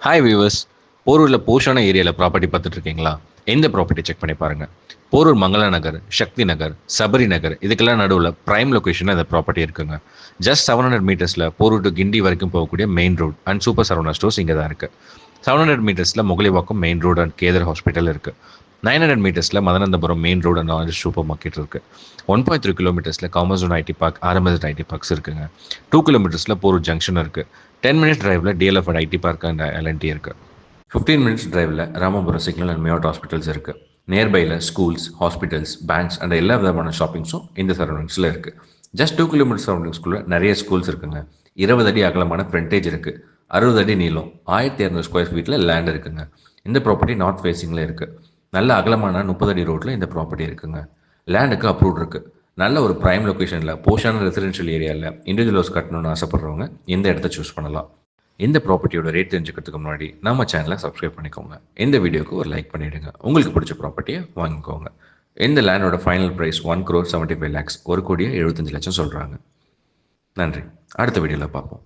Hi viewers. போரூரில் போஷான ஏரியாவில் property பார்த்துட்டு இருக்கீங்களா? எந்த ப்ராப்பர்ட்டி செக் பண்ணி பாருங்கள். போரூர் மங்கள நகர், சக்தி நகர், சபரி நகர் இதுக்கெல்லாம் நடுவில் ப்ரைம் லொக்கேஷனில் இந்த ப்ராப்பர்ட்டி இருக்குங்க. ஜஸ்ட் 700 மீட்டர்ஸில் போரூர் டு கிண்டி வரைக்கும் போகக்கூடிய main road and super Saravana stores இங்கே தான் இருக்குது. 700 மீட்டர்ஸில் Mugalivakkam main road and Kedar hospital இருக்குது. 900 மீட்டர்ஸில் Madanandapuram main road and orange super market இருக்குது. 1.3 கிலோமீட்டர்ஸில் Commerzone IT park, RMS IT parks இருக்குங்க. 2 கிலோமீட்டர்ஸில் போரூர் ஜங்ஷன் இருக்குது. 10 மினிட்ஸ் டிரைவில் DLF IT park and LNT இருக்குது. 15 மினிட்ஸ் டிரைவில் ராமபுரம் சிக்னல் அண்ட் மேயோட் ஹாஸ்பிட்டல்ஸ் இருக்குது. நியர்பையில் ஸ்கூல்ஸ், ஹாஸ்பிட்டல்ஸ், பேங்க்ஸ் அண்ட் எல்லா விதமான ஷாப்பிங்ஸும் இந்த சரௌண்டிங்ஸில் இருக்குது. ஜஸ்ட் 2 கிலோமீட்டர் சரௌண்டிங்ஸ்குள்ளே நிறைய ஸ்கூல்ஸ் இருக்குங்க. 20 அடி அகலமான ஃப்ரண்டேஜ் இருக்குது. 60 அடி நீளம், 1200 ஸ்கொயர் ஃபீட்டில் லேண்ட் இருக்குங்க. இந்த ப்ராப்பர்ட்டி நார்த் ஃபேஸிங்கில் இருக்குது. நல்ல அகலமான 30 அடி ரோட்டில் இந்த ப்ராப்பர்ட்டி இருக்குங்க. லேண்டுக்கு அப்ரூவ்ட் இருக்குது. நல்ல ஒரு ப்ரைம் லொக்கேஷனில் போஷான ரெசிடென்ஷியல் ஏரியாவில் இண்டிவிஜுவல் ஹவுஸ் கட்டணும்னு ஆசைப்படுறவங்க இந்த இடத்த சூஸ் பண்ணலாம். இந்த ப்ராப்பர்ட்டியோட ரேட் தெரிஞ்சுக்கிறதுக்கு முன்னாடி நம்ம சேனலை சப்ஸ்கிரைப் பண்ணிக்கோங்க. இந்த வீடியோக்கு ஒரு லைக் பண்ணிவிடுங்க. உங்களுக்கு பிடிச்ச ப்ராப்பர்ட்டியை வாங்கிக்கோங்க. இந்த லேண்டோட ஃபைனல் ப்ரைஸ் 1,75,00,000, 1,75,00,000 சொல்கிறாங்க. நன்றி. அடுத்த வீடியோவில் பார்ப்போம்.